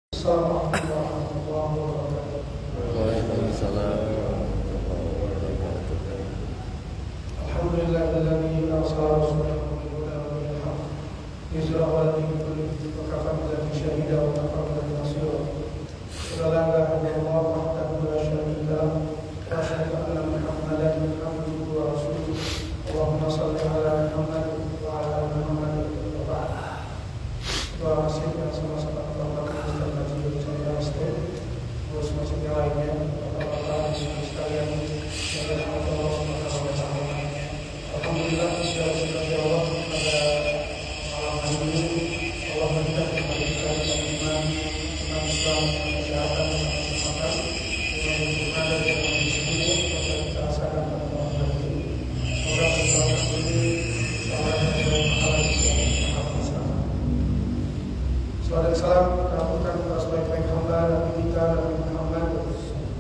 Assalamualaikum warahmatullahi wabarakatuh. Waalaikumsalam warahmatullahi wabarakatuh. Alhamdulillahilladzi arsala rasulahu bil huda wa dinil haqq liyuzhirahu 'ala dini kullihi wa kafaa billahi shahidan wa kafaa billahi nasira. La ilaha illallah wahdahu la syarika lahu wa asyhadu anna Muhammadan abduhu wa rasuluh. Allahumma shalli 'ala Muhammad wa 'ala ali Muhammad wa ba'd. Doa masjid yang sama-sama kita lakukan dan masjid saya masjid, terus masjid yang lainnya, bapak-bapak sekalian yang dirahmati Allah Subhanahu wa taala. Alhamdulillah sudah Allah pada malam hari ini Allah berikan kepada kita iman, Islam, kesehatan, keselamatan, dengan ada yang disini bisa kita rasakan pada malam hari ini. Semoga kesalahan ini Allah yang pahala Salam salam kita atas baik-baik hamba Nabi kita Nabi Muhammad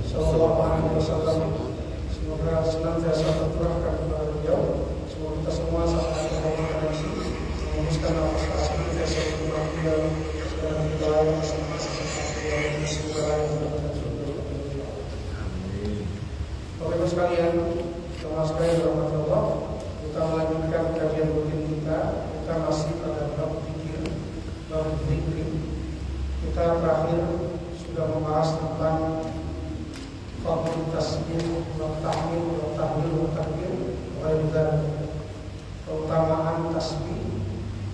Sallallahu Alaihi Wasallam. Semoga senantiasa tercurahkan kepada beliau. Semoga kita semua sama-sama berkomunikasi memuluskan nafas kita semoga beliau dan kita lain Bapak Ibu sekalian, teman sekalian berahmat Allah, kita melanjutkan kajian rutin kita. Kita masih pada bab fikir, bab zikir. Kita terakhir sudah membahas tentang fadhil tasbih wa tahmid wa tahlil wa takbir wa idzan. Keutamaan tasbih,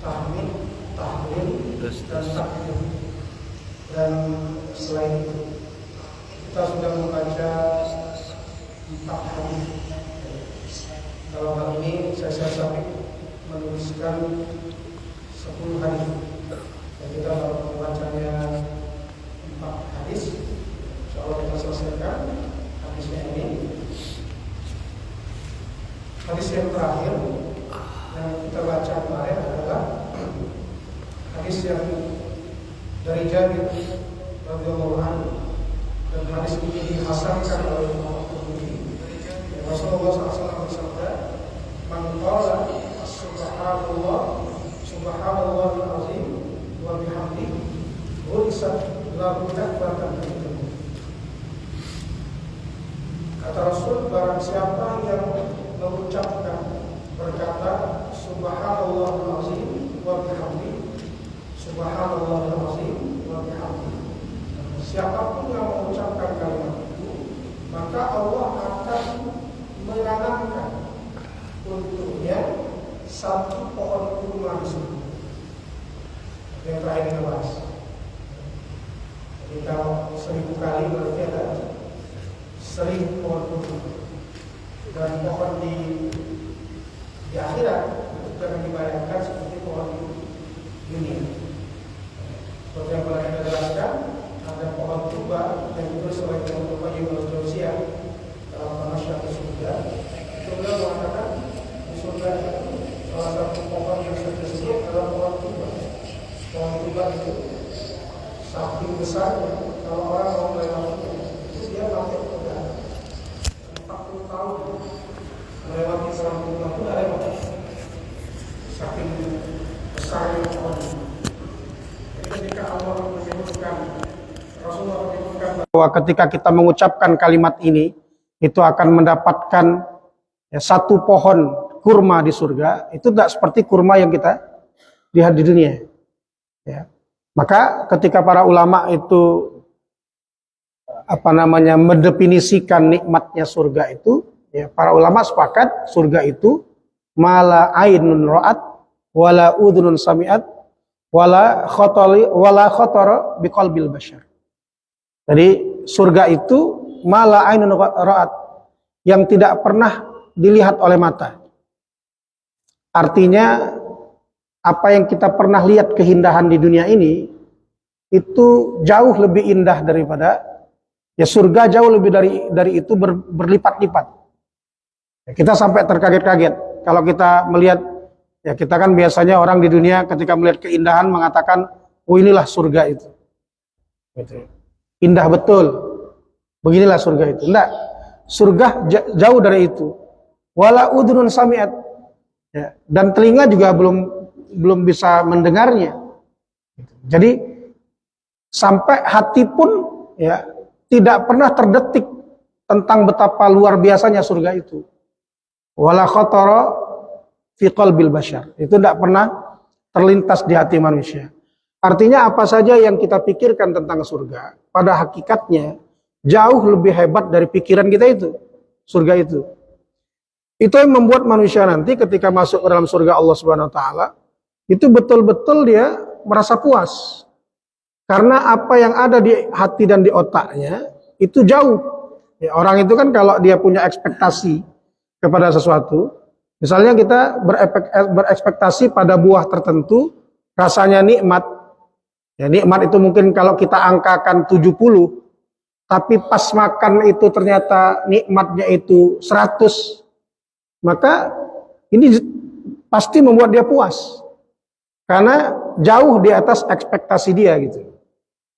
tahmid, tahlil dan takbir. Dan selain itu kita sudah membaca 4 hadis. Dalam hal ini saya sampai menuliskan 10 hadis. Kita baru membacanya 4 hadis. Insyaallah kita selesaikan hadisnya ini. Hadis yang terakhir yang kita baca kemarin adalah hadis yang dari Jabir radhiyallahu anhu, dan hadis ini dihasankan oleh Imam Tirmidzi. Rasulullah SAW bersabda, "Man qala subhanallah subhanallahil azim wa bihamdihi ulisat lahu nakbatan fid dunya." Kata Rasul, barang siapa yang mengucapkan berkata subhanallahil azim wa bihamdihi, subhanallahil azim wa bihamdihi, siapapun yang mengucapkan kalimat itu, maka Allah akan menanamkan untuknya 1 pohon kurma di surga. Yang terakhir kita bahas. Jadi kalau 1000 kali berarti ada 1000 pohon kurma. Dan pohon di akhirat itu jangan dibayangkan seperti pohon di dunia. Seperti yang pernah kita jelaskan, ada pohon tuba yang ditulis oleh Ibnu Qayyim al-Jauziyah dalam Tamasyak Surga. Itu beliau mengatakan di surga salah satu pohon yang spesial adalah pohon tuba. Pohon tuba itu saking besarnya, kalau orang mau melewati itu dia pakai pedang 40 tahun melewati selang tuba itu tidak lewat. Saking besarnya pohon. Jadi ketika Allah menyebutkan, Rasulullah menyebutkan bahwa ketika kita mengucapkan kalimat ini, itu akan mendapatkan 1 pohon kurma di surga. Itu tidak seperti kurma yang kita lihat di dunia. Ya. Maka ketika para ulama itu mendefinisikan nikmatnya surga itu, ya, para ulama sepakat surga itu mala ainun ra'at wala udhunun sami'at wala khatara biqalbil bashar. Jadi surga itu mala ainun ra'at, yang tidak pernah dilihat oleh mata. Artinya apa yang kita pernah lihat keindahan di dunia ini itu jauh lebih indah daripada, ya, surga jauh lebih dari itu berlipat-lipat. Ya, kita sampai terkaget-kaget kalau kita melihat, ya, kita kan biasanya orang di dunia ketika melihat keindahan mengatakan, "Oh, inilah surga itu." Gitu. Indah betul. Beginilah surga itu. Enggak. Surga jauh dari itu. Wala udhunun sami'at. Ya, dan telinga juga belum bisa mendengarnya. Jadi sampai hati pun ya tidak pernah terdetik tentang betapa luar biasanya surga itu. Wala khatara fi qalbil bashar. Itu tidak pernah terlintas di hati manusia. Artinya apa saja yang kita pikirkan tentang surga, pada hakikatnya jauh lebih hebat dari pikiran kita itu. Surga itu. Itu yang membuat manusia nanti ketika masuk ke dalam surga Allah Subhanahu wa taala, itu betul-betul dia merasa puas. Karena apa yang ada di hati dan di otaknya itu jauh. Ya, orang itu kan kalau dia punya ekspektasi kepada sesuatu, misalnya kita berekspektasi pada buah tertentu, rasanya nikmat. Ya, nikmat itu mungkin kalau kita angkakan 70, tapi pas makan itu ternyata nikmatnya itu 100, maka ini pasti membuat dia puas. Karena jauh di atas ekspektasi dia gitu.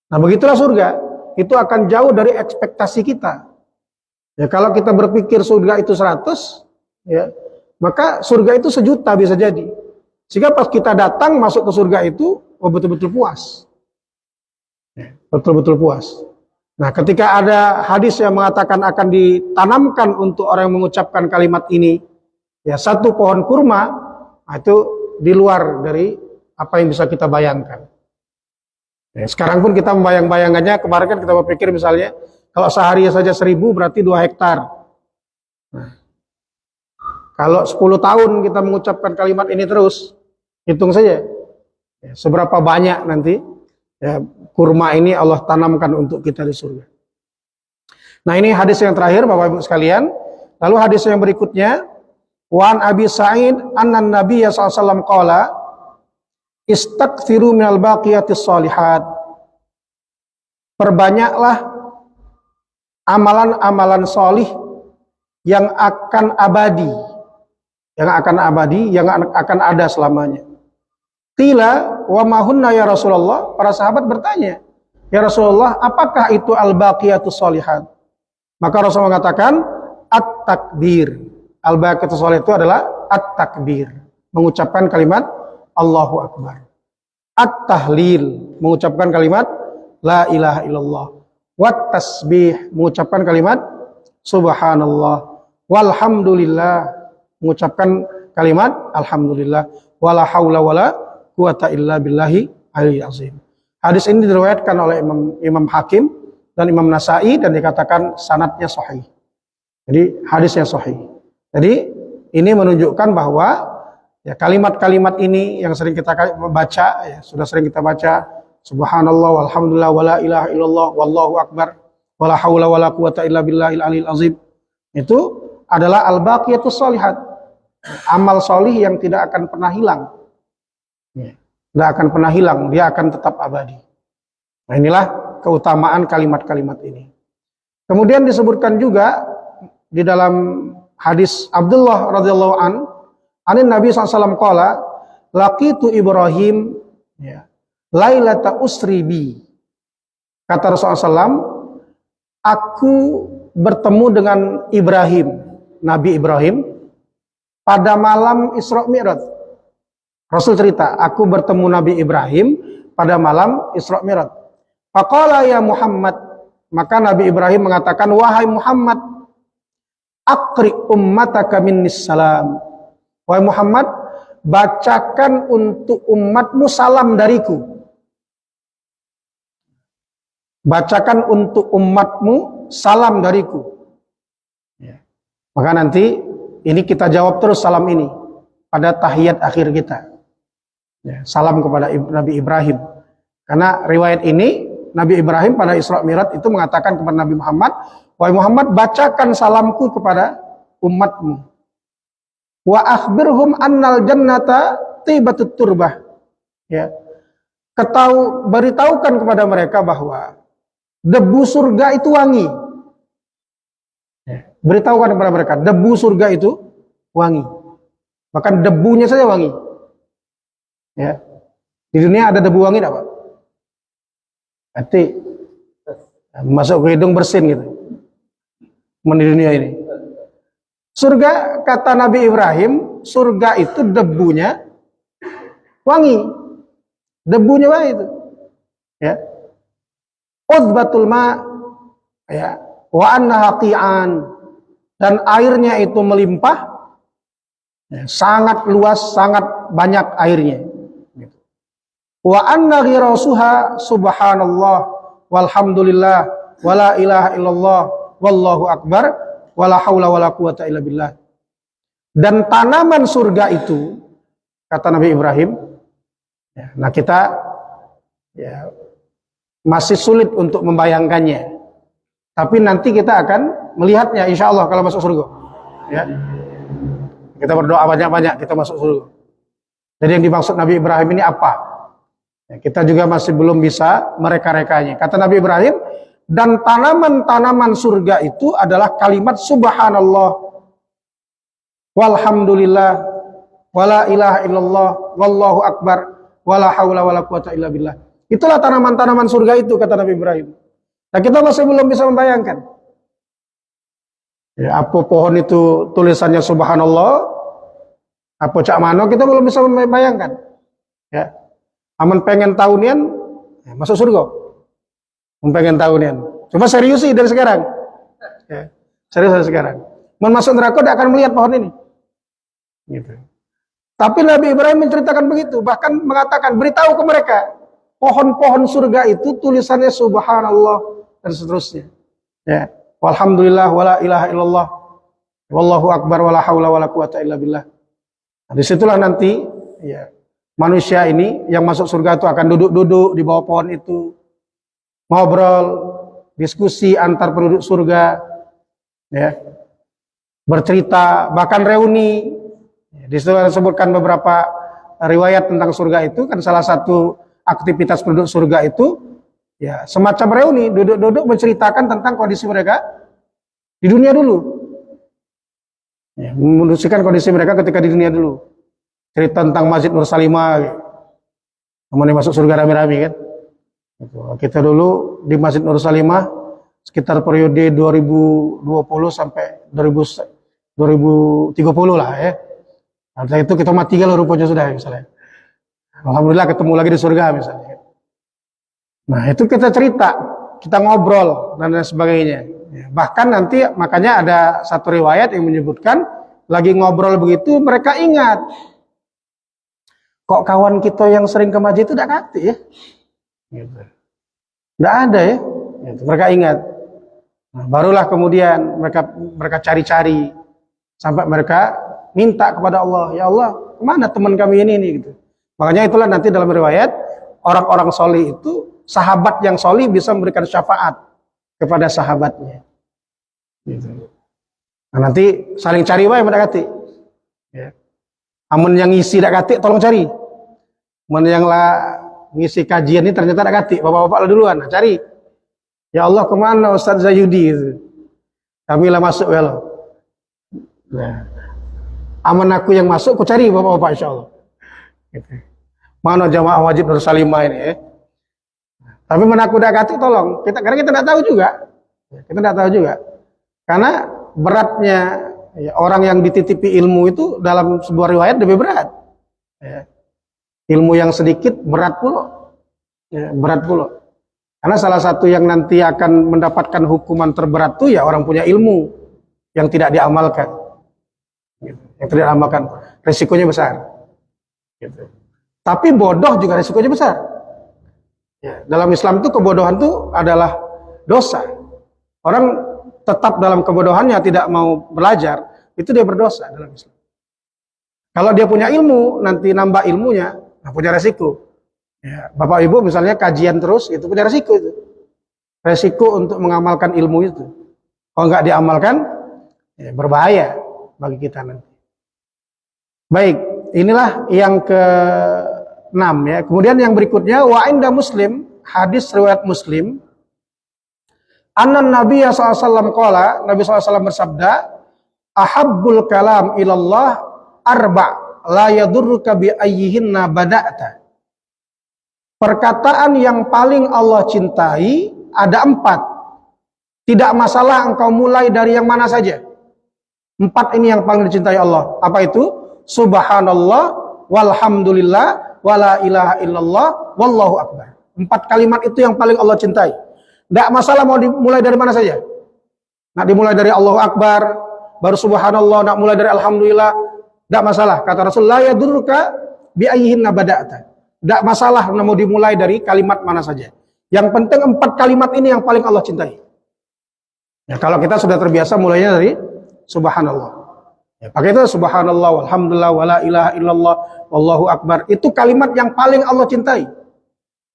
Nah begitulah surga, itu akan jauh dari ekspektasi kita. Ya kalau kita berpikir surga itu 100, ya, maka surga itu 1.000.000 bisa jadi. Sehingga pas kita datang masuk ke surga itu, oh betul-betul puas. Ya, betul-betul puas. Nah ketika ada hadis yang mengatakan akan ditanamkan untuk orang yang mengucapkan kalimat ini, ya 1 pohon kurma, nah, itu di luar dari apa yang bisa kita bayangkan. Ya, sekarang pun kita membayang-bayangannya, kemarin kan kita berpikir misalnya, kalau sehari saja 1.000 berarti 2 hektar. Nah, kalau 10 tahun kita mengucapkan kalimat ini terus, hitung saja, ya, seberapa banyak nanti ya, kurma ini Allah tanamkan untuk kita di surga. Nah ini hadis yang terakhir Bapak Ibu sekalian. Lalu hadis yang berikutnya, Wan Abi Sa'id annan Nabiy sallallahu alaihi wasallam qala istakthiru minal baqiyatis shalihat. Perbanyaklah amalan-amalan solih yang akan abadi, yang akan ada selamanya. Qila wa ma hunna ya Rasulullah? Para sahabat bertanya, ya Rasulullah, apakah itu al-baqiyatus shalihat? Maka Rasulullah mengatakan at-takbir. Al-baqiyatus shalihat itu adalah at-takbir, mengucapkan kalimat Allahu Akbar. At-tahlil, mengucapkan kalimat La ilaha illallah. Wat tasbih, mengucapkan kalimat Subhanallah. Walhamdulillah, mengucapkan kalimat Alhamdulillah. Wala haula wala quwata illa billahi aliyil azim. Hadis ini diriwayatkan oleh Imam Hakim dan Imam Nasai dan dikatakan sanadnya sahih. Jadi hadisnya sahih. Jadi ini menunjukkan bahwa ya, kalimat-kalimat ini yang sering kita baca, ya, sudah sering kita baca, Subhanallah, walhamdulillah, wala ilaha illallah, wallahu akbar, wala haula wala quwata illa billahil aliyil azim. Itu adalah al-baqiyatus shalihat. Amal solih yang tidak akan pernah hilang. Ya, tidak akan pernah hilang, dia akan tetap abadi. Nah inilah keutamaan kalimat-kalimat ini. Kemudian disebutkan juga di dalam hadis Abdullah radhiyallahu anin Nabi SAW qala laqitu Ibrahim ya, lailata usri bi. Kata Rasulullah SAW, aku bertemu dengan Ibrahim, Nabi Ibrahim, pada malam Isra Mi'raj. Rasul cerita, aku bertemu Nabi Ibrahim pada malam Isra Mi'raj. Faqala ya Muhammad, maka Nabi Ibrahim mengatakan, wahai Muhammad, aqri ummataka minnis salam. Wahai Muhammad, bacakan untuk umatmu salam dariku. Bacakan untuk umatmu salam dariku. Ya. Maka nanti ini kita jawab terus salam ini pada tahiyat akhir kita. Ya, salam kepada Nabi Ibrahim. Karena riwayat ini Nabi Ibrahim pada Isra Mi'raj itu mengatakan kepada Nabi Muhammad, wahai Muhammad, bacakan salamku kepada umatmu. Wa akhbirhum annal jannata tibatut turbah. Ya. Beritahukan kepada mereka bahwa debu surga itu wangi. Ya. Beritahukan kepada mereka debu surga itu wangi. Bahkan debunya saja wangi. Ya. Di dunia ada debu wangi enggak, Pak? Berarti masuk ke hidung bersin gitu. Di dunia ini. Surga, kata Nabi Ibrahim, surga itu debunya wangi. Debunya wangi itu. Ya. udbatul ma, ya, wa annaha qi'an, dan airnya itu melimpah, ya, sangat luas, sangat banyak airnya. Wa anna ghirasuha subhanallah walhamdulillah wala ilaha illallah wallahu akbar wala haula wala quwata illa billah. Dan tanaman surga itu, kata Nabi Ibrahim, ya, nah kita ya, masih sulit untuk membayangkannya, tapi nanti kita akan melihatnya insya Allah kalau masuk surga, ya. Kita berdoa banyak-banyak kita masuk surga. Jadi yang dimaksud Nabi Ibrahim ini apa? Ya, kita juga masih belum bisa mereka-rekanya. Kata Nabi Ibrahim, dan tanaman-tanaman surga itu adalah kalimat subhanallah walhamdulillah wala ilaha illallah wallahu akbar wala haula wala quwata illa billah. Itulah tanaman-tanaman surga itu, kata Nabi Ibrahim. Nah, kita masih belum bisa membayangkan. Ya, apa pohon itu tulisannya subhanallah, apa cak mano, kita belum bisa membayangkan. Ya. Aman pengen tahunian, ya, masuk surga. Pengen tahunian. Coba serius sih dari sekarang. Ya. Serius dari sekarang. Mau masuk neraka tidak akan melihat pohon ini. Gitu. Tapi Nabi Ibrahim menceritakan begitu, bahkan mengatakan beritahu ke mereka, pohon-pohon surga itu tulisannya subhanallah dan seterusnya. Ya, walhamdulillah wala ilaha illallah wallahu akbar wala haula wala quwata illa billah. Nah, disitulah nanti ya, manusia ini yang masuk surga itu akan duduk-duduk di bawah pohon itu, ngobrol, diskusi antar penduduk surga, ya, bercerita, bahkan reuni. Di situ disebutkan beberapa riwayat tentang surga itu, kan salah satu aktivitas penduduk surga itu ya semacam reuni, duduk-duduk menceritakan tentang kondisi mereka di dunia dulu. Ya, menunjukkan kondisi mereka ketika di dunia dulu. Cerita tentang Masjid Nur Salimah, namanya masuk surga rame-rame kan. Kita dulu di Masjid Nur Salimah sekitar periode 2020 sampai 2030 lah ya. Setelah itu kita mati kalau rupanya sudah misalnya. Alhamdulillah ketemu lagi di surga misalnya. Nah itu kita cerita, kita ngobrol dan lain sebagainya. Bahkan nanti makanya ada satu riwayat yang menyebutkan lagi ngobrol begitu mereka ingat. Kok kawan kita yang sering ke masjid itu tidak kati ya? Gitu. Tidak ada ya? Gitu. Mereka ingat. Nah, barulah kemudian mereka cari-cari sampai mereka minta kepada Allah, ya Allah, kemana teman kami ini gitu. Makanya itulah nanti dalam riwayat orang-orang solih itu, sahabat yang solih bisa memberikan syafaat kepada sahabatnya. Gitu. Nah, nanti saling cari wae mendekati. Ya. Amun yang ngisi dak kati tolong cari. Amun yang lah ngisi kajian ini ternyata dak kati, bapak-bapak lah duluan, nah, cari. Ya Allah, kemana Ustaz Zayudi gitu. Kami lah masuk ya Allah. Nah, aman aku yang masuk, aku cari bapak-bapak insyaallah. Gitu. Mana jamaah wajib Nur Salimah ini ya. Tapi mana aku dak kati tolong. Karena kita tidak tahu juga. Kita tidak tahu juga. Karena beratnya ya, orang yang dititipi ilmu itu dalam sebuah riwayat lebih berat. Ya. Ilmu yang sedikit berat pula. Ya, berat pula. Karena salah satu yang nanti akan mendapatkan hukuman terberat itu ya orang punya ilmu yang tidak diamalkan. Gitu. Yang tidak diamalkan, resikonya besar. Gitu. Tapi bodoh juga resikonya besar. Ya, dalam Islam itu kebodohan itu adalah dosa. Orang tetap dalam kebodohannya tidak mau belajar, itu dia berdosa dalam Islam. Kalau dia punya ilmu, nanti nambah ilmunya, nah punya resiko. Ya, Bapak Ibu misalnya kajian terus, itu punya resiko itu. Resiko untuk mengamalkan ilmu itu. Kalau nggak diamalkan, ya berbahaya bagi kita nanti. Baik, inilah yang ke-6 ya. Kemudian yang berikutnya, wa inda Muslim, hadis riwayat Muslim, annan Nabi SAW qala, Nabi SAW bersabda, ahabbul kalam ilallah arba' la yadurruka bi ayyihinna bada'ta. Perkataan yang paling Allah cintai ada 4. Tidak masalah engkau mulai dari yang mana saja. 4 ini yang paling dicintai Allah. Apa itu? Subhanallah, walhamdulillah, wala ilaha illallah, wallahu akbar. 4 kalimat itu yang paling Allah cintai. Tidak masalah mau dimulai dari mana saja. Nak dimulai dari Allahu Akbar, baru subhanallah, nak mulai dari alhamdulillah, tidak masalah. Kata Rasul, la yadurruka bi ayyihinna bada'ta. Tidak masalah mau dimulai dari kalimat mana saja. Yang penting 4 kalimat ini yang paling Allah cintai. Ya, kalau kita sudah terbiasa mulainya dari subhanallah. Ya, pakai itu subhanallah, walhamdulillah, wala ilaha illallah, wallahu akbar. Itu kalimat yang paling Allah cintai.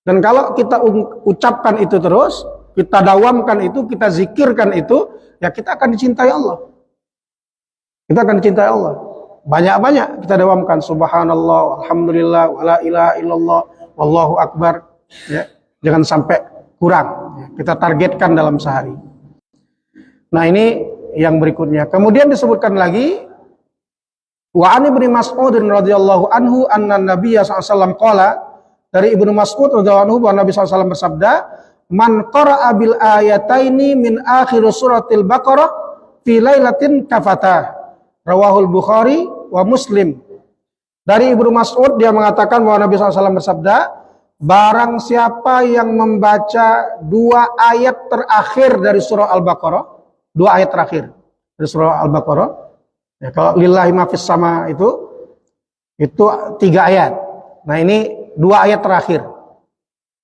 Dan kalau kita ucapkan itu terus, kita dawamkan itu, kita zikirkan itu, ya kita akan dicintai Allah. Kita akan dicintai Allah. Banyak-banyak kita dawamkan subhanallah, alhamdulillah, wala ilaha illallah, wallahu akbar. Ya, jangan sampai kurang. Ya, kita targetkan dalam sehari. Nah, ini yang berikutnya. Kemudian disebutkan lagi wa an Ibnu Mas'ud radhiyallahu anhu anna Nabiy sallallahu alaihi wasallam qala, dari Ibnu Mas'ud radhiyallahu anhu bahwa Nabi sallallahu alaihi wasallam bersabda, man qara'a bil ayataini min akhir suratil Baqarah fi lailatin kafatah. Rawahul Bukhari wa Muslim. Dari Ibnu Mas'ud dia mengatakan bahwa Nabi SAW bersabda, barang siapa yang membaca 2 ayat terakhir dari surah Al-Baqarah, 2 ayat terakhir dari surah Al-Baqarah, ya, kalau lillahi ma fis sama itu 3 ayat. Nah, ini 2 ayat terakhir.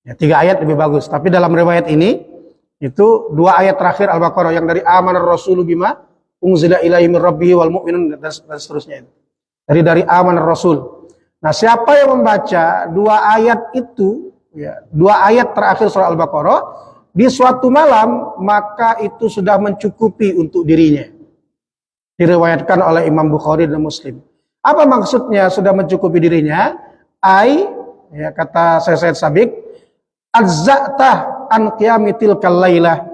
Ya, 3 ayat lebih bagus. Tapi dalam riwayat ini itu 2 ayat terakhir Al-Baqarah yang dari amanar rasulu bima unzila ilaihi min rabbihi wal mu'minun dan seterusnya itu. Dari amanar rasul. Nah, siapa yang membaca 2 ayat itu, ya, 2 ayat terakhir surah Al-Baqarah di suatu malam, maka itu sudah mencukupi untuk dirinya. Diriwayatkan oleh Imam Bukhari dan Muslim. Apa maksudnya sudah mencukupi dirinya? Ya, kata Sayyid Sabiq, azza'tah an qiyamitil kalailah.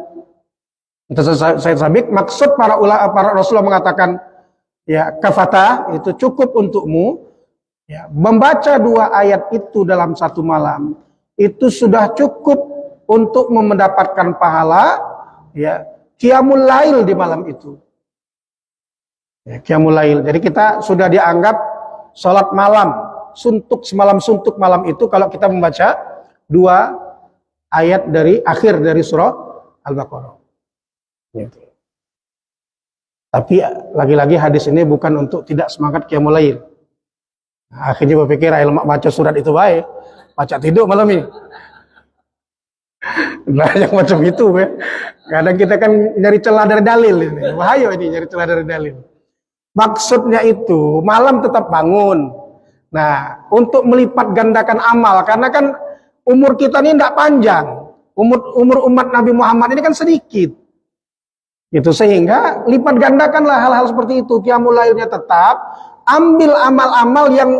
Sayyid Sabiq, maksud para Rasulullah mengatakan, ya, kafatah itu cukup untukmu, ya, membaca 2 ayat itu dalam satu malam itu sudah cukup untuk mendapatkan pahala, ya, qiyamul lail di malam itu. Ya, qiyamul lail. Jadi kita sudah dianggap sholat malam, semalam suntuk malam itu kalau kita membaca 2 ayat dari akhir dari surah Al-Baqarah. Gitu. Tapi lagi-lagi hadis ini bukan untuk tidak semangat qiyamul lail. Nah, akhirnya berpikir ayo baca surat itu baik, baca tidur malam ini. Nah, yang macam itu ya. Kadang kita kan nyari celah dari dalil ini. Bahaya ini nyari celah dari dalil. Maksudnya itu malam tetap bangun. Nah, untuk melipat gandakan amal, karena kan umur kita ini tidak panjang. Umur umat Nabi Muhammad ini kan sedikit. Itu sehingga lipat gandakanlah hal-hal seperti itu. Qiyamul lailnya tetap, ambil amal-amal yang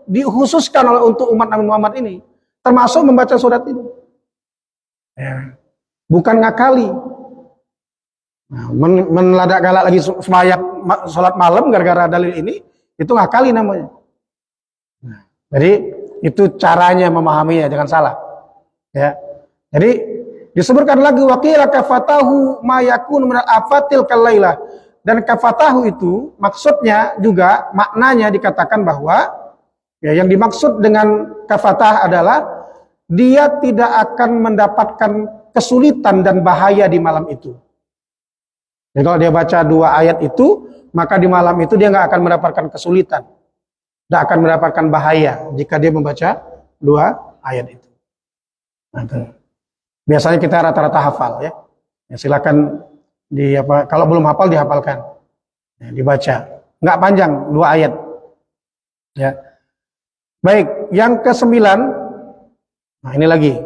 dikhususkan oleh untuk umat Nabi Muhammad ini, termasuk membaca surat ini. Ya. Bukan ngakali. Nah, meladak galak lagi semayat sholat malam gara-gara dalil ini, itu ngakali namanya. Nah, jadi itu caranya memahaminya, jangan salah. Ya. Jadi disebutkan lagi waqila kafatahu ma yakun min afatil kalailah. Dan kafatahu itu maksudnya juga maknanya dikatakan bahwa, ya, yang dimaksud dengan kafatah adalah dia tidak akan mendapatkan kesulitan dan bahaya di malam itu. Jadi kalau dia baca 2 ayat itu, maka di malam itu dia nggak akan mendapatkan kesulitan, tidak akan mendapatkan bahaya jika dia membaca 2 ayat itu. Nah, biasanya kita rata-rata hafal, ya. Ya, silakan kalau belum hafal dihafalkan, ya, dibaca. Nggak panjang 2 ayat. Ya. Baik, yang ke-9. Nah, ini lagi.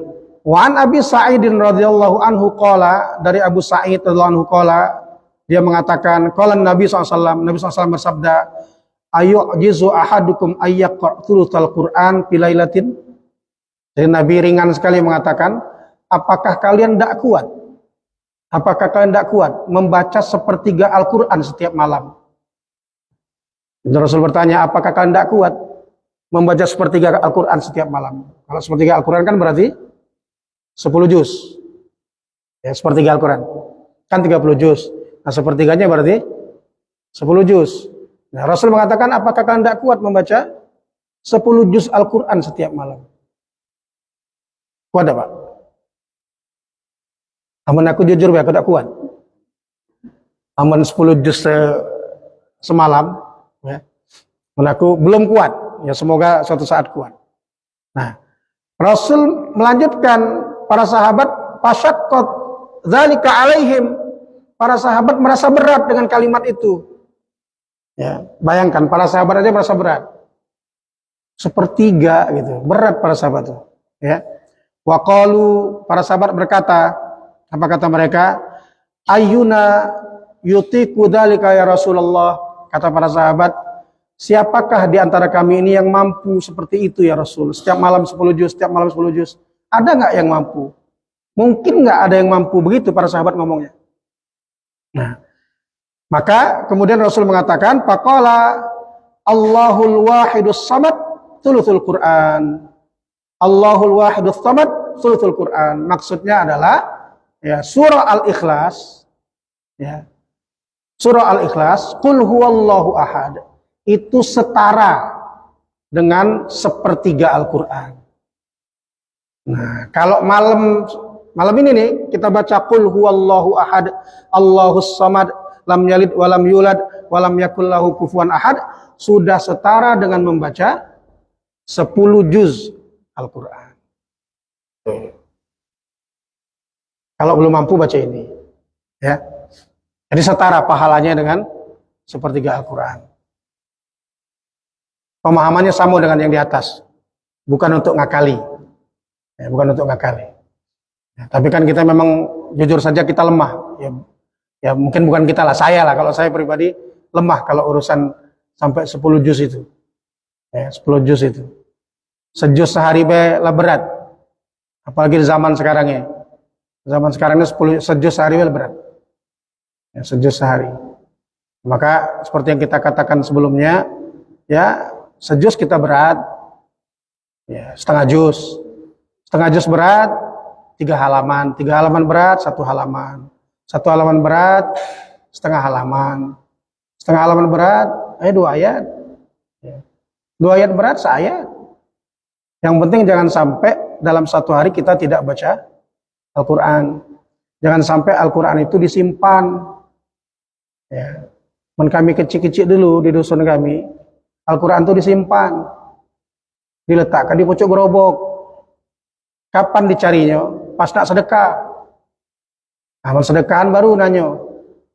Wa an Abi Sa'idin radhiyallahu anhu qala, dari Abu Sa'id radhiyallahu anhu qala, dia mengatakan qala Nabi SAW, Nabi SAW bersabda, ayyu'jizu ahadukum ayyaqra thulutsal Qur'an fi lailatin. Jadi Nabi ringan sekali mengatakan, apakah kalian tidak kuat? Apakah kalian tidak kuat membaca 1/3 Al-Quran setiap malam? Dan Rasul bertanya, apakah kalian tidak kuat membaca 1/3 Al-Quran setiap malam? Kalau 1/3 Al-Quran kan berarti 10 juz. Ya, 1/3 Al-Quran. Kan 30 juz. Nah, 1/3-nya berarti 10 juz. Nah, Rasul mengatakan, apakah kalian tidak kuat membaca 10 juz Al-Quran setiap malam? Kuat Pak? Amun aku jujur aku tak kuat. Amun 10 juz semalam, ya. Amun aku belum kuat. Ya semoga suatu saat kuat. Nah, Rasul melanjutkan para sahabat fasyaqqat dzalika alaihim. Para sahabat merasa berat dengan kalimat itu. Ya, bayangkan para sahabat aja merasa berat. Sepertiga gitu, berat para sahabat itu. Ya. Wa qalu, para sahabat berkata, apa kata mereka? Ayyuna yutiqu dzalika ya Rasulullah. Kata para sahabat, siapakah di antara kami ini yang mampu seperti itu ya Rasul? Setiap malam 10 juz, setiap malam 10 juz. Ada nggak yang mampu? Mungkin nggak ada yang mampu, begitu para sahabat ngomongnya. Nah, maka kemudian Rasul mengatakan, faqala Allahul wahidus samad tsulutsul Quran. Allahul wahidus samad tsulutsul Quran. Maksudnya adalah ya surah Al-Ikhlas, ya. Surah Al-Ikhlas, qul huwallahu ahad. Itu setara dengan sepertiga Al-Qur'an. Nah, kalau malam ini nih kita baca qul huwallahu ahad, Allahus samad, lam yalid walam yulad walam yakul lahu kufuwan ahad, sudah setara dengan membaca 10 juz Al-Qur'an. Kalau belum mampu baca ini, ya. Jadi setara pahalanya dengan sepertiga Al-Qur'an. Pemahamannya sama dengan yang di atas. Bukan untuk ngakali. Ya, bukan untuk ngakali. Ya, tapi kan kita memang jujur saja kita lemah. Ya mungkin bukan kita lah, saya lah. Kalau saya pribadi lemah kalau urusan sampai 10 juz itu. Ya, 10 juz itu. Sejuz sehari lah berat. Apalagi di zaman sekarang ya. Zaman sekarang ini sejuz sehari berat. Ya, sejuz sehari. Maka seperti yang kita katakan sebelumnya, ya sejuz kita berat, ya setengah juz berat 3 halaman, 3 halaman berat 1 halaman, 1 halaman berat setengah halaman, setengah halaman berat 2 ayat, ya. 2 ayat berat seayat. Yang penting jangan sampai dalam 1 hari kita tidak baca Al-Quran. Jangan sampai Al-Quran itu disimpan. Ya. Kami kecil-kecil dulu di dusun kami, Al-Quran itu disimpan, diletakkan di pojok gerobok. Kapan dicarinya? Pas nak sedekah. Amal sedekahan baru nanya,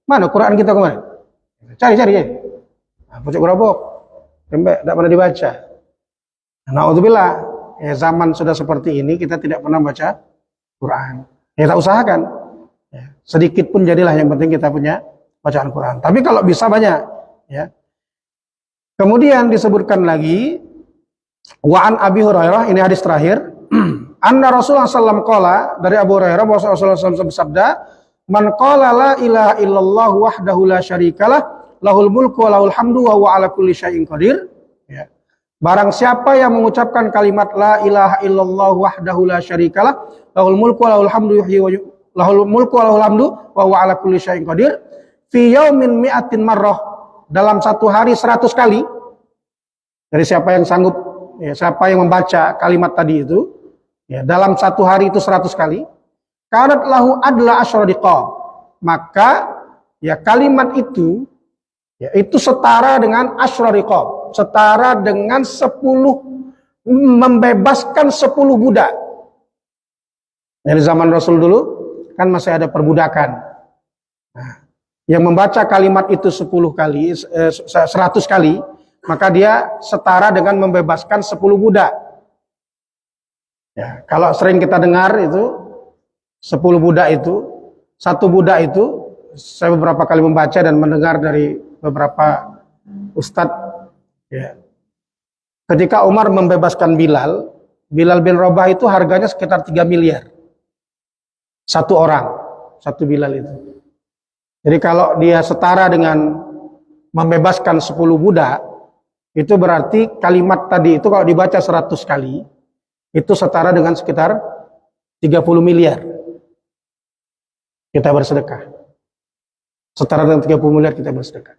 mana Quran kita kemarin? Cari ya. Nah, pojok gerobok, tidak pernah dibaca. Na'udzubillah, ya zaman sudah seperti ini kita tidak pernah baca Quran. Ya kita usahakan, ya, sedikit pun jadilah, yang penting kita punya bacaan Quran. Tapi kalau bisa banyak, ya. Kemudian disebutkan lagi, wa an Abi Hurairah, ini hadis terakhir, anna Rasulullah sallallahu qala, dari Abu Hurairah bahwa Rasulullah SAW bersabda, man qala la ilaha illallah wahdahu la syarikalah, lahul mulku wa lahul hamdu wa huwa ala kulli syai'in qadir. Ya. Barang siapa yang mengucapkan kalimat la ilaha illallah wahdahu la syarikalah, lahul mulku wa lahul hamdu lahul mulku wa lahul hamdu wa huwa ala kulli syai'in qadir, fi yaumin mi'atin marrah, dalam 1 hari 100 kali. Dari siapa yang sanggup, ya, siapa yang membaca kalimat tadi itu, ya, dalam 1 hari itu 100 kali, kanat lahu adla asyra diqab, maka ya kalimat itu, ya, itu setara dengan asyra diqab, setara dengan 10 membebaskan 10 budak. Dari zaman Rasul dulu kan masih ada perbudakan. Nah, yang membaca kalimat itu 10 kali, 100 kali, maka dia setara dengan membebaskan 10 budak. Ya, kalau sering kita dengar itu 10 budak itu, 1 budak itu, saya beberapa kali membaca dan mendengar dari beberapa ustadz, ya. Ketika Umar membebaskan Bilal bin Rabah itu harganya sekitar 3 miliar. 1 orang, 1 Bilal itu. Jadi kalau dia setara dengan membebaskan 10 budak, itu berarti kalimat tadi itu kalau dibaca 100 kali, itu setara dengan sekitar 30 miliar. Kita bersedekah. Setara dengan 30 miliar kita bersedekah.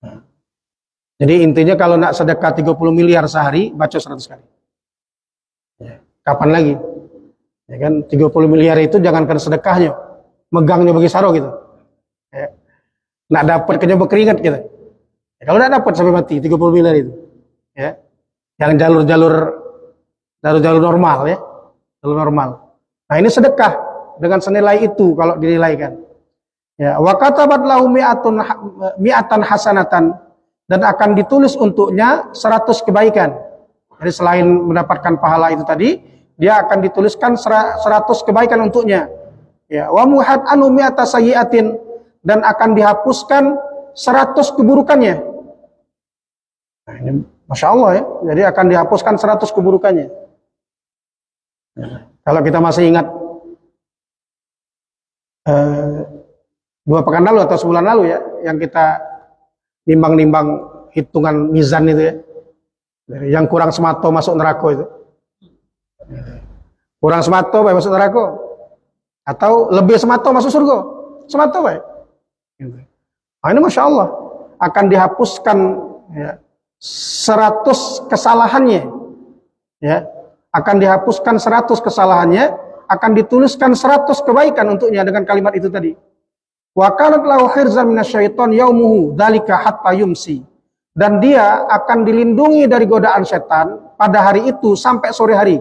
Nah. Jadi intinya kalau nak sedekah 30 miliar sehari, baca 100 kali. Ya. Kapan lagi? Ya kan 30 miliar itu jangankan sedekahnya, megangnya bagi saro gitu. Ya. Nak dapat kena berkeringat gitu. Ya, kalau tidak dapat sampai mati 30 miliar itu. Ya. Yang jalur normal ya. Jalur normal. Nah, ini sedekah dengan senilai itu kalau dinilaikan. Ya, wa katabat lahu mi'atan hasanatan, dan akan ditulis untuknya 100 kebaikan. Jadi selain mendapatkan pahala itu tadi, dia akan dituliskan 100 kebaikan untuknya. Ya, wa muhat anu mi'ata sayyi'atin, dan akan dihapuskan 100 keburukannya. Nah, ini Masya Allah ya. Jadi akan dihapuskan 100 keburukannya. Ya, kalau kita masih ingat 2 pekan lalu atau sebulan lalu ya, yang kita nimbang-nimbang hitungan mizan itu ya. Yang kurang semato masuk neraka itu. Kurang semato baik masuk neraka. Atau lebih semato masuk surga. Semato baik. Nah, ini Masya Allah. Akan dihapuskan ya, 100 kesalahannya. Ya. Akan dihapuskan 100 kesalahannya. Akan dituliskan 100 kebaikan untuknya dengan kalimat itu tadi. Wa kanat lahu hirzan minasyaiton yaumuhu dzalika hatta yumsi. Dan dia akan dilindungi dari godaan setan pada hari itu sampai sore hari.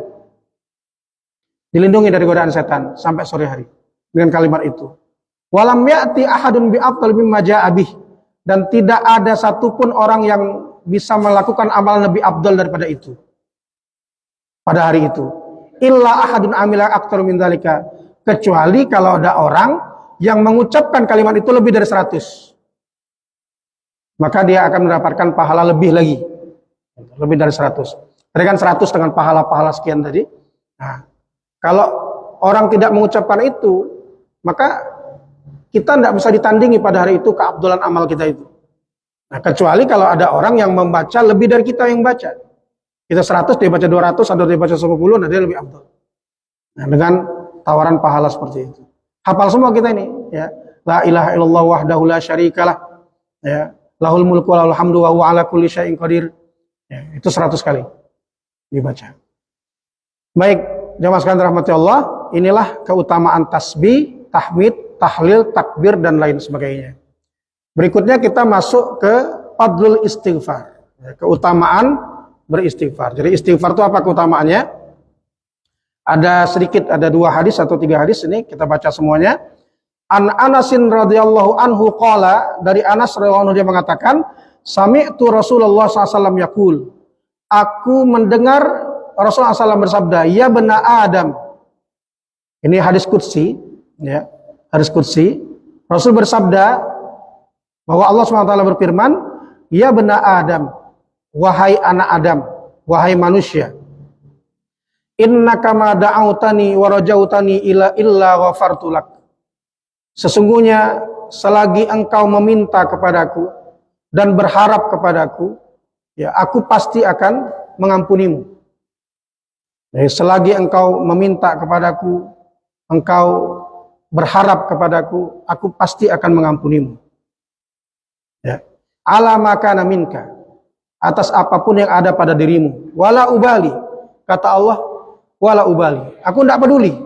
Dilindungi dari godaan setan sampai sore hari dengan kalimat itu. Walam ya'ti ahadun bi afdal mimma ja'a bih, dan tidak ada satupun orang yang bisa melakukan amalan lebih afdal daripada itu pada hari itu. Illa ahadun amila aktsar min dzalika, kecuali kalau ada orang yang mengucapkan kalimat itu lebih dari 100. Maka dia akan mendapatkan pahala lebih lagi. Lebih dari 100. Tadi kan 100 dengan pahala-pahala sekian tadi. Nah, kalau orang tidak mengucapkan itu, maka kita tidak bisa ditandingi pada hari itu keabdulan amal kita itu. Nah, kecuali kalau ada orang yang membaca lebih dari kita yang baca. Kita 100, dia baca 200, ada dia baca 10, nah dia lebih abdul. Nah, dengan tawaran pahala seperti itu. Hafal semua kita ini. Ya. La ilaha illallah wahdahu la syarikalah. Ya. Lahul mulku wa lahul hamdu wa huwa ala kulli syai'in qadir. Ya, itu 100 kali dibaca. Baik, jamaah sekalian rahmati Allah, inilah keutamaan tasbih, tahmid, tahlil, takbir dan lain sebagainya. Berikutnya kita masuk ke fadlul istighfar. Ya, keutamaan beristighfar. Jadi istighfar itu apa keutamaannya? Ada 2 hadis atau 3 hadis, ini kita baca semuanya. An Anasin radhiyallahu anhu qala, dari Anas radhiyallahu anhu dia mengatakan, sami'tu Rasulullah SAW yaqul, aku mendengar Rasulullah SAW bersabda, ya bena Adam. Ini hadis qudsi, ya, hadis qudsi. Rasul bersabda bahwa Allah SWT berfirman, ya bena Adam, wahai anak Adam, wahai manusia, innaka ma da'autani wa rajautani illa ghafartu lak. Sesungguhnya selagi engkau meminta kepadaku dan berharap kepadaku, ya aku pasti akan mengampunimu. Jadi selagi engkau meminta kepadaku, engkau berharap kepadaku, aku pasti akan mengampunimu. Ya. Ala makana minka, atas apapun yang ada pada dirimu. Wala ubali, kata Allah, wala ubali. Aku tidak peduli.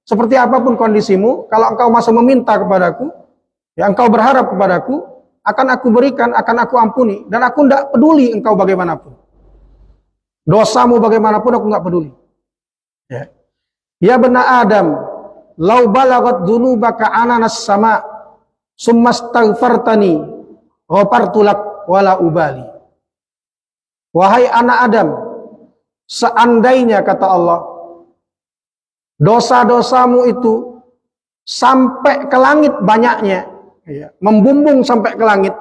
Seperti apapun kondisimu, kalau engkau masih meminta kepadaku, ya engkau berharap kepadaku, akan aku berikan, akan aku ampuni. Dan aku tidak peduli engkau bagaimanapun. Dosamu bagaimanapun aku tidak peduli. Ya, ya bena Adam, lau balagat dzunubaka ananas sama, summa astaghfartani, ghafartu lak wala ubali. Wahai anak Adam, seandainya kata Allah, dosa-dosamu itu sampai ke langit banyaknya, ya, membumbung sampai ke langit,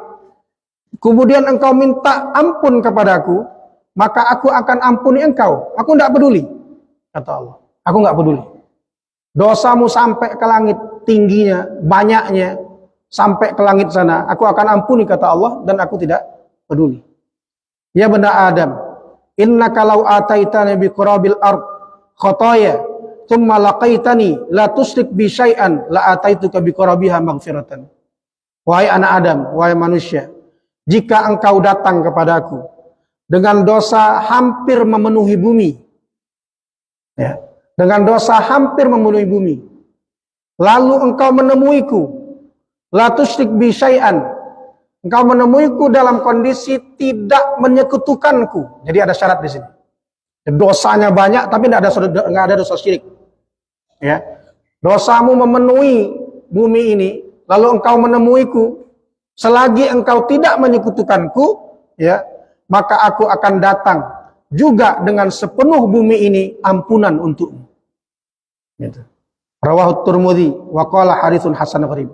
kemudian engkau minta ampun kepadaku, maka aku akan ampuni engkau. Aku tidak peduli, kata Allah. Aku tidak peduli. Dosamu sampai ke langit tingginya, banyaknya, sampai ke langit sana, aku akan ampuni, kata Allah, dan aku tidak peduli. Ya benda Adam, innaka law ataitani bi qurabil ard khataya thumma laqaitani la tusyrik bi syai'an la ataituka bi qurabiha maghfiratan. Wahai anak Adam, wahai manusia, jika engkau datang kepadaku dengan dosa hampir memenuhi bumi, ya, dengan dosa hampir memenuhi bumi. Lalu engkau menemuiku, la tusyrik bi syai'an. Engkau menemuiku dalam kondisi tidak menyekutukanku. Jadi ada syarat di sini. Dosanya banyak tapi tidak ada dosa syirik. Ya. Dosamu memenuhi bumi ini, lalu engkau menemuiku, selagi engkau tidak menyekutukanku, ya, maka aku akan datang juga dengan sepenuh bumi ini ampunan untukmu. Gitu. Rawahu Tirmidzi wa qala haditsun hasan gharib.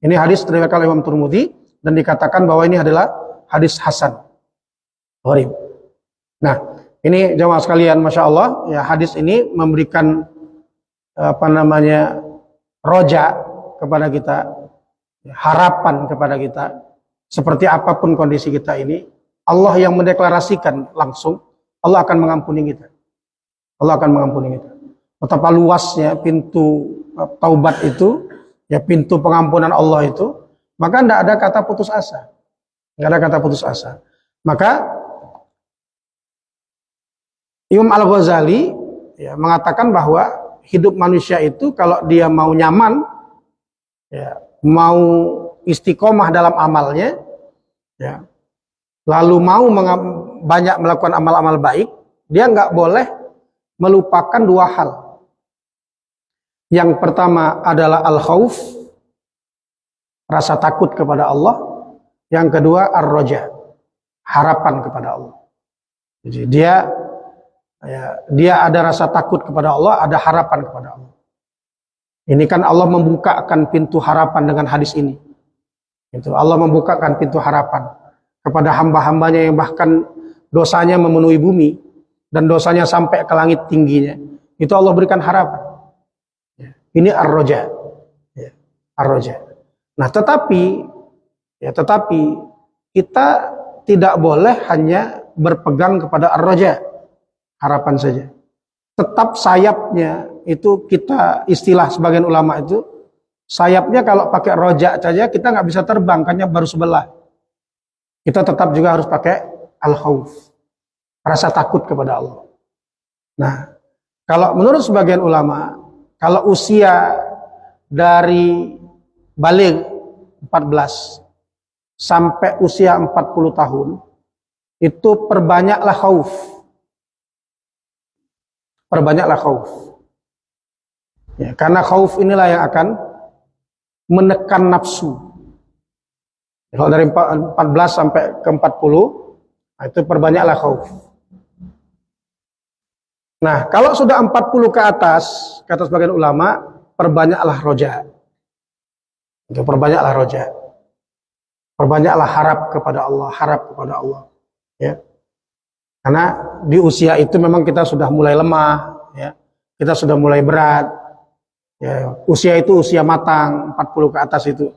Ini hadis diriwayatkan oleh Imam Tirmidzi dan dikatakan bahwa ini adalah hadis hasan gharib. Nah, ini jamaah sekalian, masya Allah, ya, hadis ini memberikan roja kepada kita, harapan kepada kita, seperti apapun kondisi kita ini, Allah yang mendeklarasikan langsung, Allah akan mengampuni kita. Allah akan mengampuni kita. Betapa luasnya pintu taubat itu, ya, pintu pengampunan Allah itu, maka tidak ada kata putus asa. Tidak ada kata putus asa. Maka Imam Al-Ghazali, ya, mengatakan bahwa hidup manusia itu kalau dia mau nyaman, ya, mau istiqomah dalam amalnya, ya, lalu mau banyak melakukan amal-amal baik, dia nggak boleh melupakan dua hal. Yang pertama adalah al-khauf, rasa takut kepada Allah. Yang kedua ar-roja, harapan kepada Allah. Jadi dia ada rasa takut kepada Allah, ada harapan kepada Allah. Ini kan Allah membukakan pintu harapan dengan hadis ini. Itu Allah membukakan pintu harapan kepada hamba-hambanya yang bahkan dosanya memenuhi bumi dan dosanya sampai ke langit tingginya. Itu Allah berikan harapan. Ini ar-roja, ya, ar-roja. Nah, tetapi kita tidak boleh hanya berpegang kepada ar-roja, harapan saja. Tetap sayapnya itu, kita istilah sebagian ulama itu, sayapnya kalau pakai roja saja kita nggak bisa terbang, karena baru sebelah. Kita tetap juga harus pakai al-khauf, rasa takut kepada Allah. Nah, kalau menurut sebagian ulama, kalau usia dari baligh 14 sampai usia 40 tahun, itu perbanyaklah khauf. Perbanyaklah khauf. Ya, karena khauf inilah yang akan menekan nafsu. Kalau dari 14 sampai ke 40, itu perbanyaklah khauf. Nah, kalau sudah 40 ke atas, kata sebagian ulama, perbanyaklah roja. Itu perbanyaklah roja. Perbanyaklah harap kepada Allah, ya. Karena di usia itu memang kita sudah mulai lemah, ya. Kita sudah mulai berat. Ya, usia itu usia matang, 40 ke atas itu.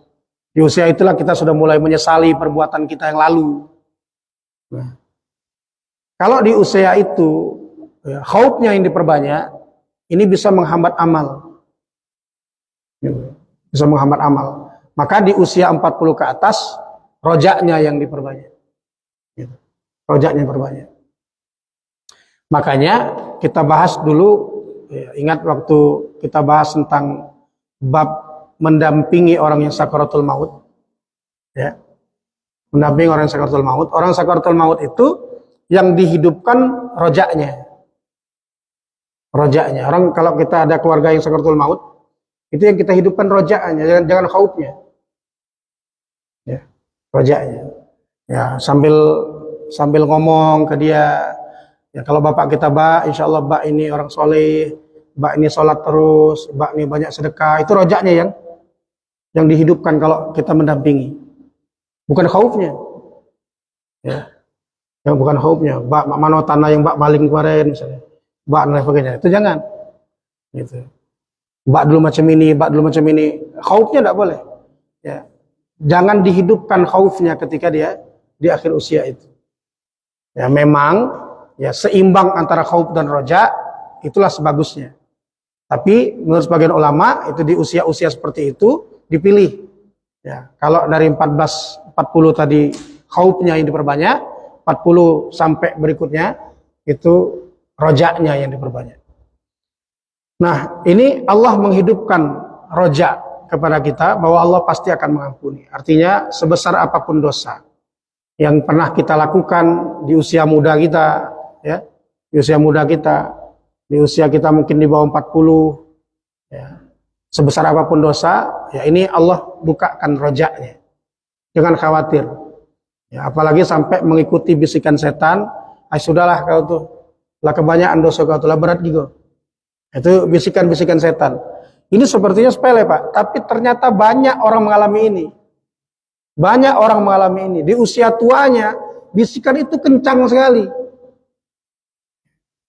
Di usia itulah kita sudah mulai menyesali perbuatan kita yang lalu. Nah, kalau di usia itu, ya, khaufnya yang diperbanyak, ini bisa menghambat amal. Bisa menghambat amal. Maka di usia 40 ke atas, rojaknya yang diperbanyak. Rojaknya diperbanyak. Makanya kita bahas dulu, ya, ingat waktu kita bahas tentang bab mendampingi orang yang sakaratul maut. Ya. Mendampingi orang yang sakaratul maut. Orang sakaratul maut itu yang dihidupkan rojaknya. Rojaknya. Orang kalau kita ada keluarga yang sakaratul maut, itu yang kita hidupkan rojaknya, jangan khaufnya. Ya, rojaknya. Ya, sambil ngomong ke dia, ya, kalau bapak kita, Mbak, insya Allah Mbak ini orang soleh, Mbak ini sholat terus, Mbak ini banyak sedekah, itu rojaknya yang dihidupkan kalau kita mendampingi. Bukan khaufnya. Ya. Yang bukan khaufnya. Mbak, mana tanah yang Mbak maling kemarin misalnya. Mbak dan sebagainya. Itu jangan. Gitu. Mbak dulu macam ini, Mbak dulu macam ini. Khaufnya tidak boleh. Ya. Jangan dihidupkan khaufnya ketika dia di akhir usia itu. Ya, memang ya seimbang antara khauf dan roja, itulah sebagusnya. Tapi menurut sebagian ulama itu di usia-usia seperti itu dipilih. Ya, kalau dari 40 tadi khaufnya yang diperbanyak, 40 sampai berikutnya itu rojaknya yang diperbanyak. Nah, ini Allah menghidupkan roja kepada kita bahwa Allah pasti akan mengampuni. Artinya sebesar apapun dosa yang pernah kita lakukan di usia muda kita, ya, di usia muda kita, di usia kita mungkin di bawah 40, ya, sebesar apapun dosa, ya ini Allah bukakan rojanya. Jangan khawatir. Ya, apalagi sampai mengikuti bisikan setan, sudahlah kau tuh, lah kebanyakan dosa kau tuh, lah berat gitu. Itu bisikan-bisikan setan. Ini sepertinya sepele Pak, tapi ternyata banyak orang mengalami ini. Banyak orang mengalami ini. Di usia tuanya, bisikan itu kencang sekali.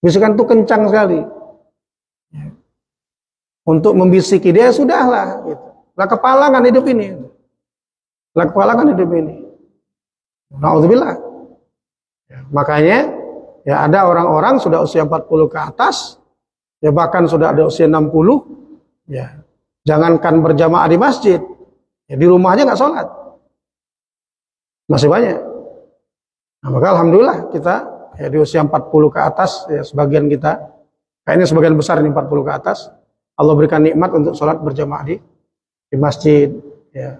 Bisikan itu kencang sekali. Untuk membisiki dia, sudahlah. Gitu. Lah kepalangan hidup ini. Lah kepalangan hidup ini. Na'udzubillah. Ya, makanya, ya ada orang-orang sudah usia 40 ke atas, ya bahkan sudah ada usia 60, ya jangankan berjamaah di masjid, ya di rumah aja nggak sholat. Masih banyak. Nah, maka alhamdulillah kita ya di usia 40 ke atas, ya sebagian kita, kayaknya sebagian besar ini 40 ke atas, Allah berikan nikmat untuk sholat berjamaah di masjid, ya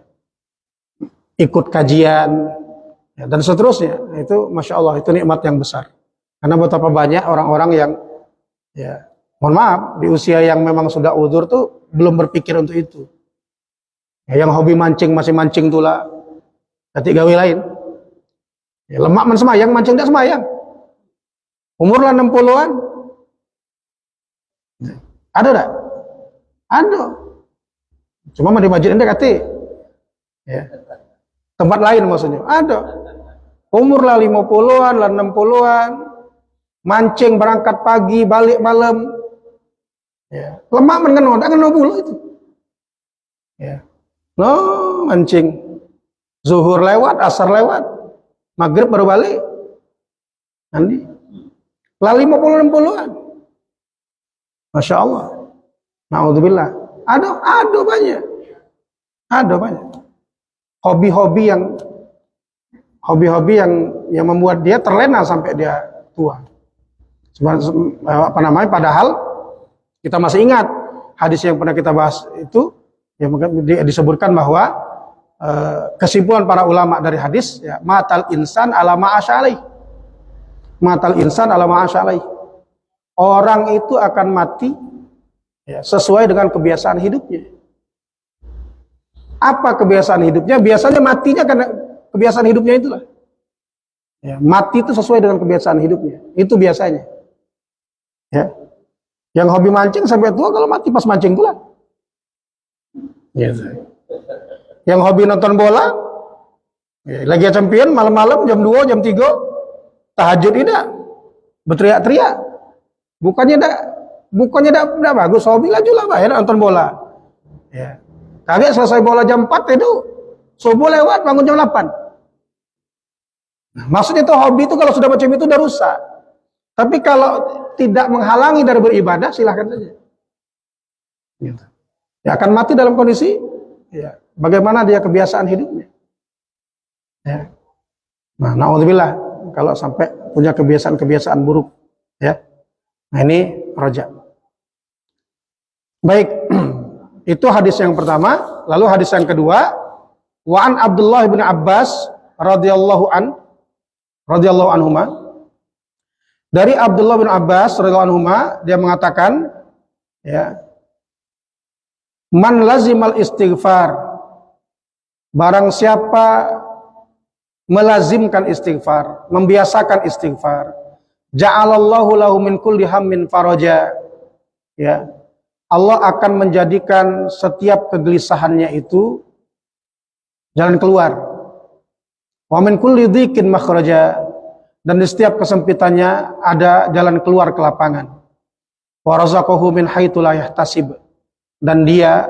ikut kajian, ya, dan seterusnya. Itu masya Allah, itu nikmat yang besar. Karena betapa banyak orang-orang yang, ya mohon maaf, di usia yang memang sudah udzur tuh belum berpikir untuk itu. Ya, yang hobi mancing masih mancing tuh lah. Ketik gawe lain. Ya, lemak man semayang, mancing tidak semayang. Umur lah 60-an. Ada tak? Ada. Cuma di masjid anda kata. Ya. Tempat lain maksudnya. Ada. Umur lah 50-an, lah 60-an. Mancing berangkat pagi, balik malam. Ya. Lemak man kan bulu itu. Ya. No, mancing. Zuhur lewat, asar lewat, maghrib baru balik. Nanti lah 50-60-an. Masya Allah. Na'udzubillah. Ada banyak. Ada banyak. Hobi-hobi yang membuat dia terlena sampai dia tua. Apa namanya? Padahal kita masih ingat hadis yang pernah kita bahas itu, yang disebutkan bahwa kesimpulan para ulama dari hadis, ya, matal insan ala ma'asyalai. Matal insan ala ma'asyalai. Orang itu akan mati, ya, sesuai dengan kebiasaan hidupnya. Apa kebiasaan hidupnya? Biasanya matinya karena kebiasaan hidupnya itulah. Ya, mati itu sesuai dengan kebiasaan hidupnya. Itu biasanya. Ya. Yang hobi mancing sampai tua, kalau mati pas mancing pula. Ya. Yang hobi nonton bola, ya, lagi champion malam-malam jam 2, jam 3, tahajud tidak, berteriak-teriak. Bukannya tidak bagus, hobi laju lah Pak, ya, nonton bola. Ya. Kaget selesai bola jam 4 itu, subuh lewat, bangun jam 8. Nah, maksudnya itu hobi itu kalau sudah macam itu udah rusak. Tapi kalau tidak menghalangi dari beribadah, silahkan saja. Gitu. Ya akan mati dalam kondisi, ya, bagaimana dia kebiasaan hidupnya. Ya. Nah, na'udzubillah kalau sampai punya kebiasaan-kebiasaan buruk, ya. Nah, ini roja. Baik, itu hadis yang pertama. Lalu hadis yang kedua, wa an Abdullah bin Abbas radhiyallahu anhuma. Dari Abdullah bin Abbas radhiyallahu anhuma, dia mengatakan, ya, man lazimal istighfar, barang siapa melazimkan istighfar, membiasakan istighfar, ja'alallahu lahu min kulli hammin faraja, ya, Allah akan menjadikan setiap kegelisahannya itu jalan keluar. Wa min kulli dhiqin makhraja, dan di setiap kesempitannya ada jalan keluar ke lapangan. Wa razaqahu min haitsu la yahtasib, dan dia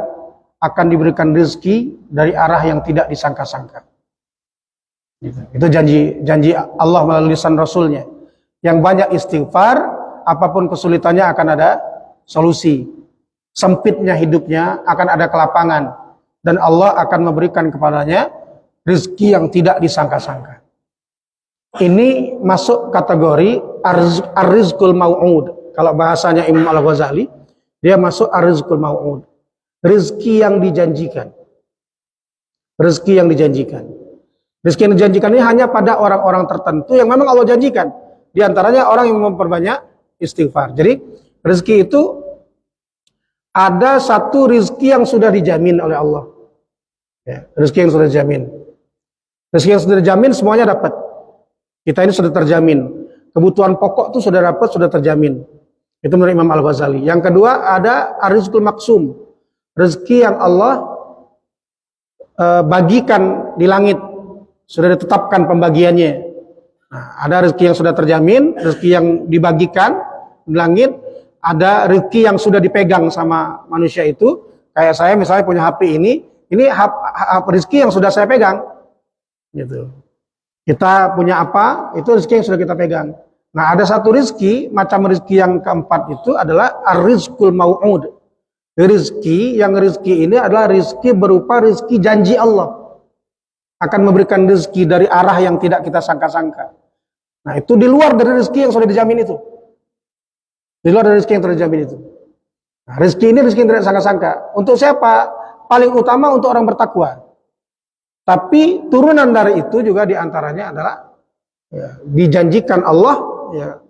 akan diberikan rezeki dari arah yang tidak disangka-sangka. Itu janji Allah melalui lisan Rasulnya. Yang banyak istighfar, apapun kesulitannya akan ada solusi. Sempitnya hidupnya akan ada kelapangan, dan Allah akan memberikan kepadanya rezeki yang tidak disangka-sangka. Ini masuk kategori ar-rizqul mau'ud. Kalau bahasanya Imam Al-Ghazali, Dia masuk ar-rizqul mau'ud. Rezeki yang dijanjikan. Rezeki yang dijanjikan. Rezeki yang dijanjikan ini hanya pada orang-orang tertentu yang memang Allah janjikan. Di antaranya orang yang memperbanyak istighfar. Jadi rezeki itu ada satu rezeki yang sudah dijamin oleh Allah. Ya, rezeki yang sudah dijamin. Rezeki yang sudah dijamin semuanya dapat. Kita ini sudah terjamin. Kebutuhan pokok itu sudah dapat, sudah terjamin. Itu menurut Imam Al-Ghazali. Yang kedua ada ar-rizqul maksum. Rezeki yang Allah bagikan di langit. Sudah ditetapkan pembagiannya. Nah, ada rezeki yang sudah terjamin, rezeki yang dibagikan di langit, ada rezeki yang sudah dipegang sama manusia itu. Kayak saya misalnya punya HP ini rezeki yang sudah saya pegang. Gitu. Kita punya apa, itu rezeki yang sudah kita pegang. Nah, ada satu rezeki, macam rezeki yang keempat itu adalah ar-rizqul mau'ud. Rezeki ini adalah rezeki berupa rezeki janji Allah. Akan memberikan rezeki dari arah yang tidak kita sangka-sangka. Nah, itu di luar dari rezeki yang sudah dijamin itu. Di luar dari rezeki yang sudah dijamin itu. Nah, rezeki ini rezeki yang tidak sangka-sangka. Untuk siapa? Paling utama untuk orang bertakwa. Tapi turunan dari itu juga diantaranya adalah dijanjikan Allah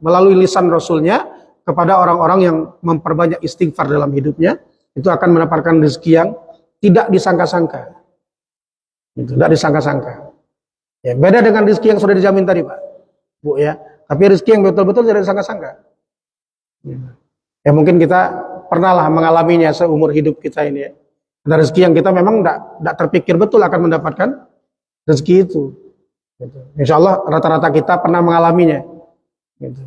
melalui lisan Rasulnya kepada orang-orang yang memperbanyak istighfar dalam hidupnya, itu akan mendapatkan rezeki yang tidak disangka-sangka. Itu tidak disangka-sangka. Ya, beda dengan rezeki yang sudah dijamin tadi, Pak. Bu ya. Tapi rezeki yang betul-betul tidak disangka-sangka. Ya mungkin kita pernahlah mengalaminya seumur hidup kita ini ya. Ada rezeki yang kita memang tidak terpikir betul akan mendapatkan rezeki itu. Gitu. Insya Allah rata-rata kita pernah mengalaminya. Gitu.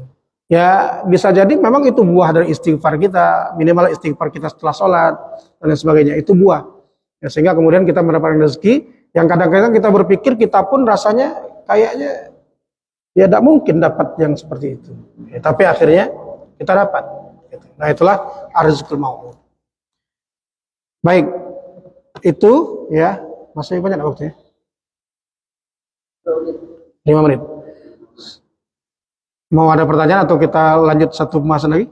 Ya bisa jadi memang itu buah dari istighfar kita, minimal istighfar kita setelah sholat dan lain sebagainya, itu buah. Ya, sehingga kemudian kita mendapatkan rezeki yang kadang-kadang kita berpikir kita pun rasanya kayaknya ya tidak mungkin dapat yang seperti itu. Ya, tapi akhirnya kita dapat. Gitu. Nah itulah ar-rizqul mau'ud. Baik, itu ya masih banyak waktunya. 5 menit. Mau ada pertanyaan atau kita lanjut satu pembahasan lagi?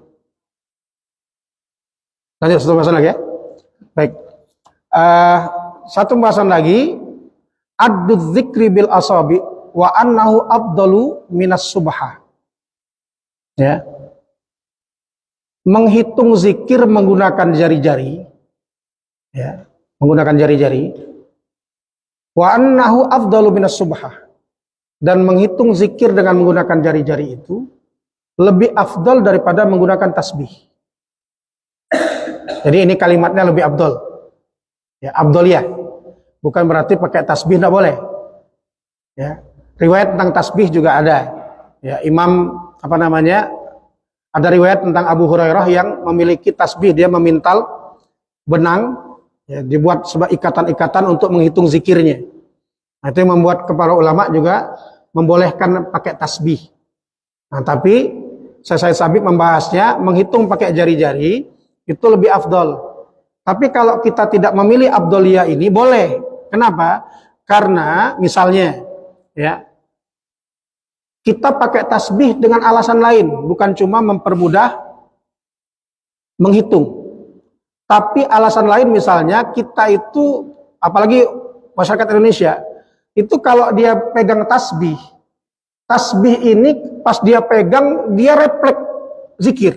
Lanjut satu pembahasan lagi ya. Baik. Satu pembahasan lagi, addu dzikri bil asabi wa annahu afdalu minas subha. Ya. Menghitung zikir menggunakan jari-jari. Ya, menggunakan jari-jari. Wa annahu afdalu minas subha. Dan menghitung zikir dengan menggunakan jari-jari itu lebih afdal daripada menggunakan tasbih. Jadi ini kalimatnya lebih afdal. Ya, afdaliyah. Bukan berarti pakai tasbih tidak boleh. Ya. Riwayat tentang tasbih juga ada. Ya, Imam ada riwayat tentang Abu Hurairah yang memiliki tasbih, dia memintal benang, ya, dibuat sebuah ikatan-ikatan untuk menghitung zikirnya. Nah, itu yang membuat para ulama juga membolehkan pakai tasbih. Nah, tapi saya Sabik membahasnya menghitung pakai jari-jari itu lebih afdol. Tapi kalau kita tidak memilih afdoliyah ini boleh. Kenapa? Karena misalnya ya kita pakai tasbih dengan alasan lain, bukan cuma mempermudah menghitung. Tapi alasan lain misalnya kita itu, apalagi masyarakat Indonesia, itu kalau dia pegang tasbih ini pas dia pegang, dia refleks zikir.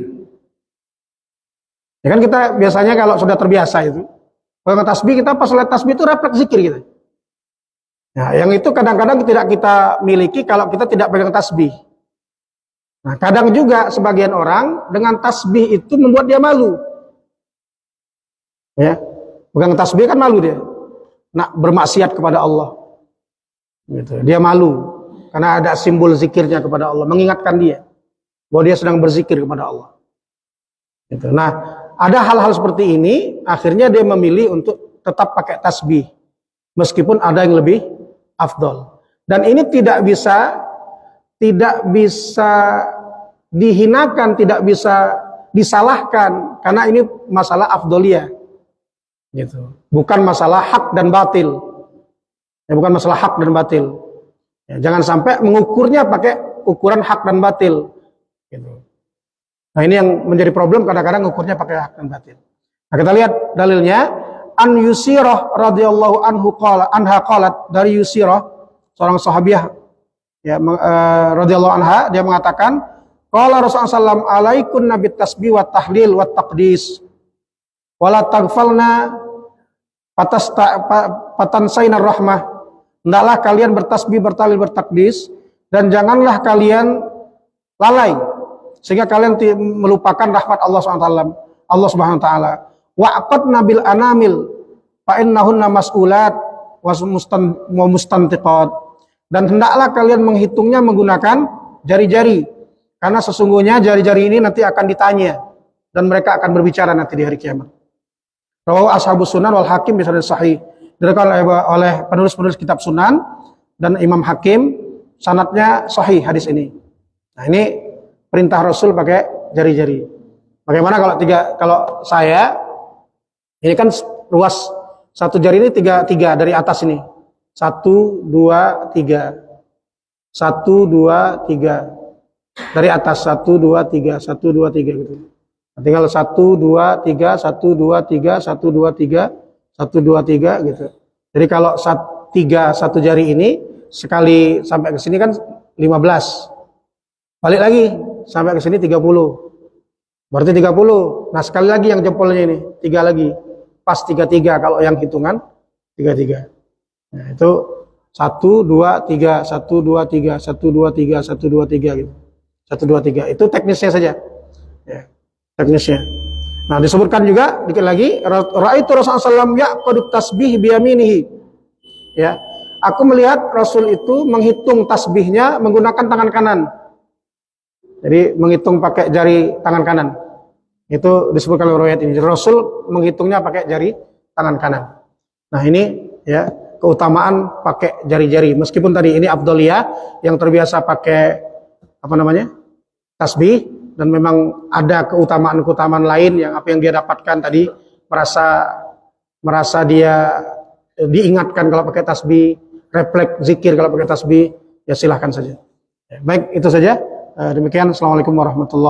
Ya kan kita biasanya kalau sudah terbiasa itu, pegang tasbih kita pas lihat tasbih itu refleks zikir kita. Nah, yang itu kadang-kadang tidak kita miliki kalau kita tidak pegang tasbih. Nah, kadang juga sebagian orang dengan tasbih itu membuat dia malu. Ya, pegang tasbih kan malu dia. Nak bermaksiat kepada Allah. Gitu. Dia malu karena ada simbol zikirnya kepada Allah, mengingatkan dia bahwa dia sedang berzikir kepada Allah. Gitu. Nah, ada hal-hal seperti ini, akhirnya dia memilih untuk tetap pakai tasbih, meskipun ada yang lebih afdol. Dan ini tidak bisa dihinakan, tidak bisa disalahkan, karena ini masalah afdoliyah. Gitu. Bukan masalah hak dan batil. Ya, bukan masalah hak dan batil. Ya, jangan sampai mengukurnya pakai ukuran hak dan batil. Gitu. Nah ini yang menjadi problem, kadang-kadang ngukurnya pakai hak dan batin. Nah kita lihat dalilnya. An Yusirah radhiyallahu anha qalat, dari Yusirah seorang sahabiah ya radhiyallahu anha, dia mengatakan qala Rasulullah sallallahu alaikum nabit tasbih wa tahlil wa taqdis wala taghfalna patansainar rahmah. Hendaklah kalian bertasbih, bertahlil, bertakdis, dan janganlah kalian lalai sehingga kalian melupakan rahmat Allah Subhanahu wa taala. Wa'qad nabil anamil fa innahunna mas'ulat wa mustantiqat. Dan hendaklah kalian menghitungnya menggunakan jari-jari, karena sesungguhnya jari-jari ini nanti akan ditanya dan mereka akan berbicara nanti di hari kiamat. Rawahu ashabus sunan wal hakim bi sanad sahih. Diriwayatkan oleh penulis-penulis kitab Sunan dan Imam Hakim, sanadnya sahih hadis ini. Nah, ini perintah Rasul pakai jari-jari. Bagaimana kalau saya ini kan luas satu jari ini tiga dari atas ini. 1, 2, 3. 1, 2, 3. Dari atas 1, 2, 3, 1, 2, 3 gitu. Nah, tinggal 1, 2, 3, 1, 2, 3, 1, 2, 3, 1, 2, 3 gitu. Jadi kalau 3 satu jari ini sekali sampai ke sini kan 15. Balik lagi sampai ke sini 30. Berarti 30. Nah, sekali lagi yang jempolnya ini 3 lagi. Pas 33 kalau yang hitungan 33. Nah, itu 1, 2, 3, 1, 2, 3, 1, 2, 3, 1, 2, 3 gitu. 1, 2, 3. Itu teknisnya saja. Ya, teknisnya. Nah, disebutkan juga dikit lagi, ra'aitu Rasulullah sallallahu ya'qud tasbih biyaminihi. Ya. Aku melihat Rasul itu menghitung tasbihnya menggunakan tangan kanan. Jadi menghitung pakai jari tangan kanan. Itu disebutkan oleh riwayat ini. Rasul menghitungnya pakai jari tangan kanan. Nah, ini ya keutamaan pakai jari-jari. Meskipun tadi ini afdhaliyah yang terbiasa pakai tasbih, dan memang ada keutamaan-keutamaan lain yang apa yang dia dapatkan tadi, merasa dia diingatkan kalau pakai tasbih, refleks zikir kalau pakai tasbih, ya silahkan saja. Baik, itu saja. Demikian. Assalamualaikum warahmatullahi wabarakatuh.